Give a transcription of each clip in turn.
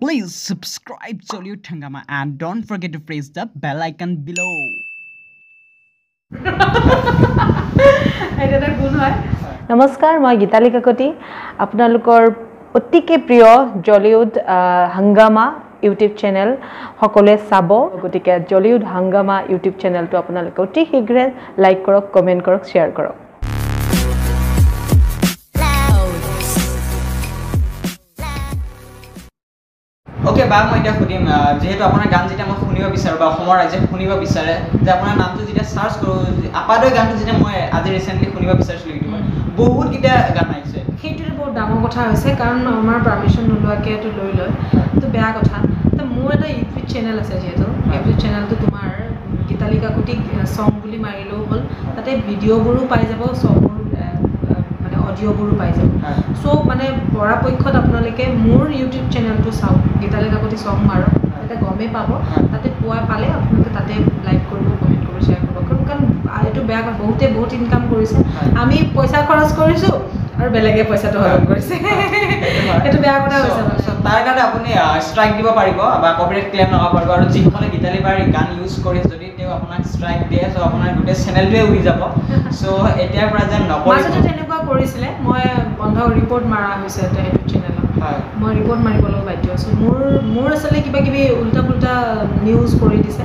Please subscribe Jollywood Hungama and don't forget to press the bell icon below. নমস্কাৰ মই গীতালি কাকতি আপোনালোকৰ অতিকে প্ৰিয় জলিউড হাংগামা ইউটিউব চেনেল সকলোৱে চাব গতিকে জলিউড হাংগামা ইউটিউব চেনেলটো আপোনালোকে অতি শীঘ্ৰে লাইক কৰক কমেন্ট কৰক শেয়াৰ কৰক ওকে বা মই এটা খুদিম যেহেতু আপোনাৰ গান যেটা মই শুনিব বিচাৰো বা অসমৰ ৰাজ্যে শুনিব বিচাৰে যে আপোনাৰ নামটো যেটা সাৰ্চ কৰো আপাদৈ গানটো যেটা মই আজি ৰিসেন্টলি শুনিব বিচাৰিছিলো ইউটিউবত বহুত কিটা গান আহিছে সেইটোৰ বহুত ডাঙৰ কথা হৈছে কাৰণ আমাৰ পাৰমিশন নোলোৱাকে তো লৈ লয় তো বেয়া কথা তো মোৰ এটা ইউটিউব চেনেল আছে যেহেতু ইউটিউব চেনেলটো তোমাৰ গীতালি কাকতি সং বুলি মাৰিলেও হ'ল তাতে ভিডিঅ'বোৰো পাই যাব সঙৰ মানে অডিঅ'বোৰো পাই যাব সো মানে পৰাপক্ষত আপোনালোকে মোৰ ইউটিউব চেনেলটো চাওক গীতালি কাকতি সং মাৰক তাতে গমে পাব তাতে পোৱা পালে আপোনালোকে তাতে লাইক কৰিব কমেন্ট কৰিব শেয়াৰ কৰিব কাৰণ এইটো বেয়া কথা বহুত ইনকাম কৰিছে আমি পইচা খৰচ কৰিছো আৰু বেলেগে পইচাটো হৰণ কৰিছে এটো বেয়া কথা হৈছে তাৰ কাৰণে আপুনি ষ্ট্ৰাইক দিব পাৰিব বা কপিৰাইট ক্লেম লগাব পাৰিব আৰু যিখনে গীতালি বাৰ গান ইউজ কৰি যদি তেও আপোনাক ষ্ট্ৰাইক দিয়ে সো আপোনাৰ গোটে চেনেলটোৱে উৰি যাব সো এতিয়াৰ পৰা যেন নকৰিব মাজতে তেনেকুৱা কৰিছিলে মই বন্ধ ৰিপৰ্ট মাৰা হৈছে সেইটো চেনেলত মই ৰিপৰ্ট মাৰিবলৈ বাধ্য আছো মোৰ আসলে কিবা কিবি উল্টা পুল্টা নিউজ কৰি দিছে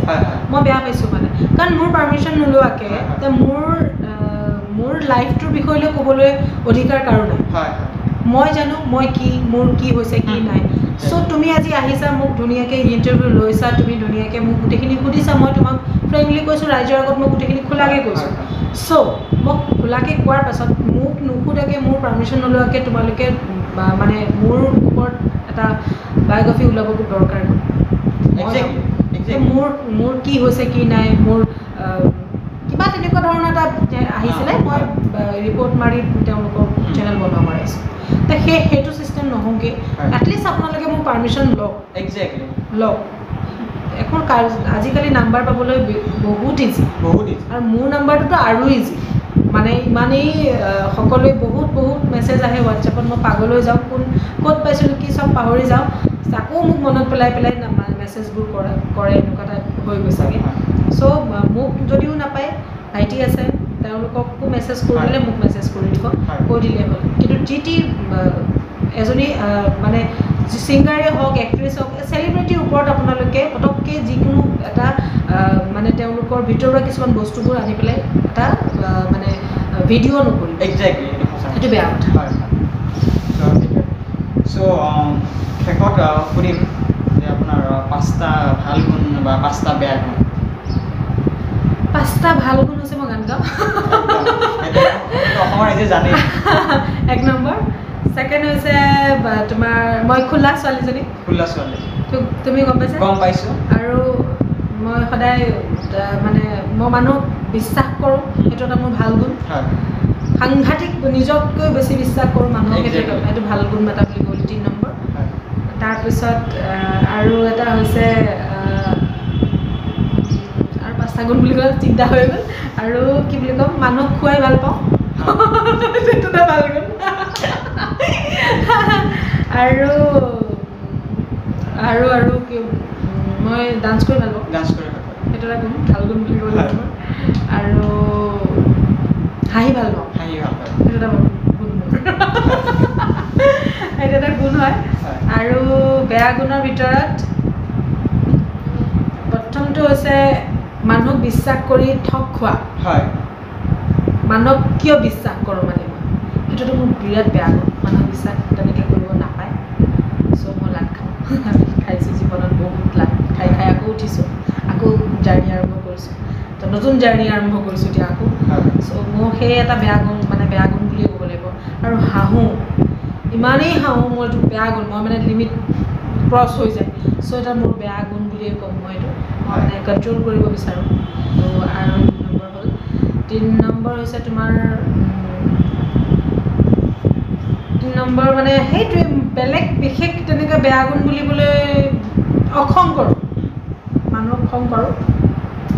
মই বেয়া পাইছো মানে কাৰণ মোৰ পাৰমিশন নোলোৱাকে তে মোৰ লাইফটোৰ বিষয়লৈ ক'বলৈ অধিকাৰ কাৰো নাই মই জানো মই কি মোৰ কি হৈছে কি নাই সো তুমি আজি আহিছা মোক ধুনিয়াকে ইন্টাৰভিউ লৈছা তুমি ধুনিয়াকে মোক গুটেখিনি সুধিছা মই তোমাক ফ্ৰেন্ডলি কৈছো ৰাইজৰ আগত মই গুটেখিনি খোলাকে কৈছো সো মোক খোলাকে কোৱাৰ পাছত মোক নুখুধাকে মোৰ পাৰমিশন নোলোৱাকে তোমালোকে মানে মোৰ ওপৰত এটা বায়োগ্ৰাফি ওলাব খুব দৰকাৰ মোৰ কি হৈছে কি নাই মোৰ কিবা তেনেকুৱা ধৰণৰ এটা আহিছিলে মই ৰিপৰ্ট মাৰি তেওঁলোকৰ চেনেল বনোৱা মাৰিছো তে সেইটো সিস্টেম নহওঁগে এটলিষ্ট আপোনালোকে মোৰ পাৰমিশন লওক এক্স্যাক্টলি লওক এখন আজিকালি নাম্বাৰ পাবলৈ বহুত ইজি আৰু মোৰ নাম্বাৰটো আৰু ইজি মানে ইমানেই সকলোৱে বহুত মেছেজ আহে হোৱাটছএপত মই পাগলৈ যাওঁ ক'ত পাইছিলোঁ কি সব পাহৰি যাওঁ আকৌ মোক মনত পেলাই মেছেজবোৰ কৰে এনেকুৱা টাইপ হৈ গৈছেগৈ সো মোক যদিও নাপায় ভাইটি আছে তেওঁলোককো মেছেজ কৰিলে মোক মেছেজ কৰি দিব কৈ দিলে হ'ল কিন্তু যি এজনী মানে ছিংগাৰে হওক এক্ট্ৰেছ হওক চেলিব্ৰিটিৰ ওপৰত আপোনালোকে পটককৈ যিকোনো এটা মানে তেওঁলোকৰ ভিতৰুৱা কিছুমান বস্তুবোৰ আনি পেলাই এটা মানে ভিডিঅ' নকৰিব এক্স্যাক্টলি সেইটো বেয়া কথা সো শেষত শুনিম যে আপোনাৰ 5টা ভাল গুণ বা 5টা বেয়া গুণ 5টা ভাল গুণ হৈছে মই গান গাওঁ অসমৰ ৰাইজে জানে 1 নম্বৰ সেকেন্ড হৈছে তোমাৰ মই খোলা ছোৱালীজনী তুমি গম পাইছো আৰু মই সদায় মানে মই মানুহক বিশ্বাস কৰোঁ সেইটো এটা মোৰ ভাল গুণ সাংঘাতিক নিজতকৈ বেছি বিশ্বাস কৰোঁ মানুহক সেইটো ভাল গুণ এটা বুলি ক'লোঁ 3 নম্বৰ তাৰপিছত আৰু এটা হৈছে আৰু 5টা গুণ বুলি ক'লে চিন্তা হৈ গ'ল আৰু কি বুলি ক'ম মানুহক খুৱাই ভাল পাওঁ সেইটো এটা ভাল গুণ আৰু কি মই ডান্স কৰি ভাল পাওঁ সেইটো এটা গুণ ভাল গুণ বুলি ক'লে আৰু হাঁহি ভাল পাওঁ সেইটো এটা গুণ সেইটো এটা গুণ হয় আৰু বেয়া গুণৰ ভিতৰত প্ৰথমটো হৈছে মানুহক বিশ্বাস কৰি ঠগ খোৱা মানুহক কিয় বিশ্বাস কৰোঁ মানে মই সেইটোতো মোৰ বিৰাট বেয়া গুণ মানুহক বিশ্বাস তেনেকৈ কৰিব নাপায় চ' মই লাগ খাওঁ খাইছোঁ জীৱনত বহুত লাগ খাই আকৌ উঠিছোঁ আকৌ জাৰ্ণি আৰম্ভ কৰিছোঁ তো নতুন জাৰ্ণি আৰম্ভ কৰিছোঁ এতিয়া আকৌ চ' মোৰ সেই এটা বেয়া গুণ বুলিয়ে ক'ব লাগিব আৰু হাঁহোঁ ইমানেই হাঁহোঁ মোৰ এইটো বেয়া গুণ মই মানে লিমিট ক্ৰছ হৈ যায় চ' এটা মোৰ বেয়া গুণ বুলিয়ে ক'ম মই এইটো মই মানে কণ্ট্ৰল কৰিব বিচাৰোঁ তো আৰু 2 নম্বৰ হ'ল 3 নম্বৰ হৈছে তোমাৰ 3 নম্বৰ মানে সেইটোৱে বেলেগ বিশেষ তেনেকৈ বেয়া গুণ বুলিবলৈ অখং কৰোঁ মানুহক খং কৰোঁ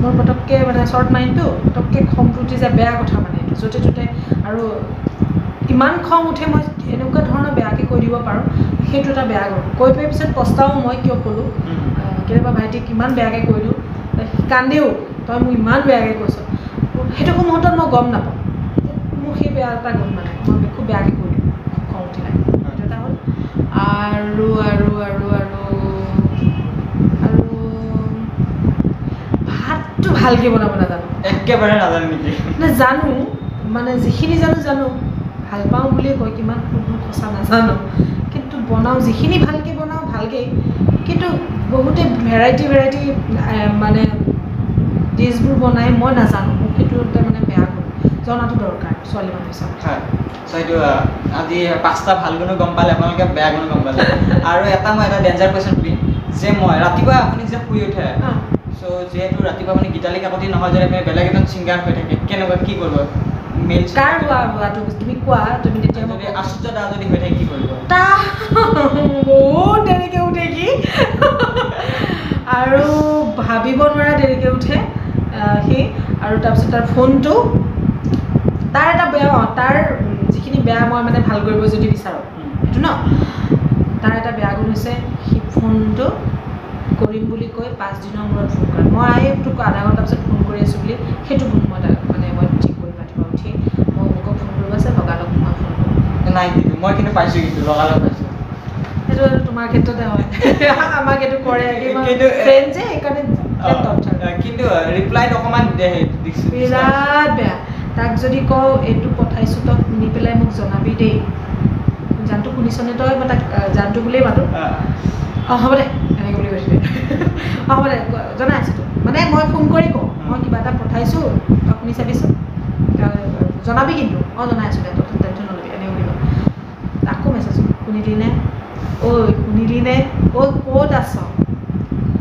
মোৰ পটককৈ মানে শ্বৰ্ট মাইণ্ডটো পটককৈ খংটো উঠি যায় বেয়া কথা মানে এইটো য'তে ত'তে আৰু ইমান খং উঠে মই এনেকুৱা ধৰণৰ বেয়াকৈ কৈ দিব পাৰোঁ সেইটো এটা বেয়া গ'ল কৈ পাই পিছত পস্তাও মই কিয় ক'লোঁ কেতিয়াবা ভাইটিক কিমান বেয়াকৈ কৈলোঁ কান্দেও তই মোক ইমান বেয়াকৈ কৈছ সেইটো মুহূৰ্তত মই গম নাপাওঁ মোৰ সেই বেয়া এটা গ'ল মানে মই খুব বেয়াকৈ কৈলোঁ খং উঠিলে সেইটো এটা হ'ল আৰু আৰু আৰু আৰু আৰু ভাতটো ভালকৈ বনাব নাজানো একেবাৰে নাজানো নেকি জানো মানে যিখিনি জানো ভাল পাওঁ বুলিয়ে কয় কিমান সঁচা নাজানো কিন্তু বনাওঁ যিখিনি ভালকৈ বনাওঁ ভালকৈ কিন্তু বহুতে ভেৰাইটি মানে ডিছবোৰ বনাই মই নাজানো মোক সেইটো এটা মানে বেয়া কৰোঁ জনাটো দৰকাৰ ছোৱালী মানুহ হিচাপে হয় চ' এইটো আজি 5টা ভাল গুণো গম পালে আপোনালোকে বেয়া গুণো গম পালে আৰু এটা মই এটা ডেঞ্জাৰ কুৱেশ্যন সুধিম যে মই ৰাতিপুৱা আপুনি যে শুই উঠে চ' যিহেতু ৰাতিপুৱা আপুনি গীতালি কাকতি নহয় যদি আপুনি বেলেগ এজন ছিংগাৰ হৈ থাকে কেনেকুৱা কি কৰিব মেইল কাৰ হোৱাটো তুমি কোৱা তুমি তেতিয়া যদি আশ্চৰ্য দা যদি হৈ থাকে কি কৰিব বহুত দেৰিকৈ উঠে কি আৰু ভাবিব নোৱাৰা দেৰিকৈ উঠে সি আৰু তাৰপিছত তাৰ ফোনটো তাৰ এটা বেয়া তাৰ যিখিনি বেয়া মই মানে ভাল কৰিব যদি বিচাৰোঁ সেইটো ন তাৰ এটা বেয়া গুণ হৈছে সি ফোনটো কৰিম বুলি কৈ 5 দিনৰ মূৰত ফোন কৰে মই তোক আধা ঘণ্টা পিছত ফোন কৰি আছোঁ বুলি সেইটো গুণ মই মানে মই ঠিক কৰি ৰাতিপুৱা উঠি মই মোকো ফোন কৰিব আছে লগালগ মই ফোন কৰোঁ নাই কিন্তু মই কিন্তু পাইছোঁ কিন্তু লগালগ পাইছোঁ সেইটো তোমাৰ ক্ষেত্ৰতে হয় আমাক এইটো কৰে কিন্তু ফ্ৰেণ্ড যে সেইকাৰণে কিন্তু ৰিপ্লাইত অকণমান বিৰাট বেয়া তাক যদি কওঁ এইটো পঠাইছোঁ তই শুনি পেলাই মোক জনাবি দেই জানটো শুনিছনে তই মই তাক জানটো বুলিয়েই মাতোঁ অঁ হ'ব দে এনেকৈ বুলি কৈছিলে অঁ হ'ব দে জনাই আছোঁ তোক মানে মই ফোন কৰি কওঁ মই কিবা এটা পঠাইছোঁ তই শুনি চাবিচোন জনাবি কিন্তু অঁ জনাই আছোঁ দে তই টেনশ্যন নল'বি এনেকৈ বুলি কওঁ আকৌ মেছেজ শুনিলি নে ঐ শুনিলি নে ঐ ক'ত আছ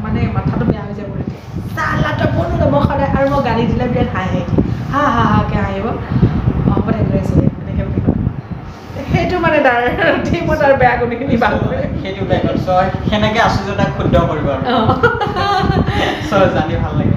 মানে মাথাটো বেয়া হৈ যাব তেতিয়া চালা তই ফোনো মই সদায় আৰু মই গালি দিলে বিৰাট হাঁহি হা হা হাকৈ হাঁহিব অঁ হ'ব দে গৈ আছোঁ দে এনেকৈ বুলি কওঁ সেইটো মানে তাৰ ঠিক মই তাৰ বেয়া গুণখিনি ভাল সেইটো বেয়া গুণ চ' সেনেকৈ আশ্চৰ্য তাক ক্ষুদ্ৰ কৰিব আৰু চ' জানি ভাল লাগে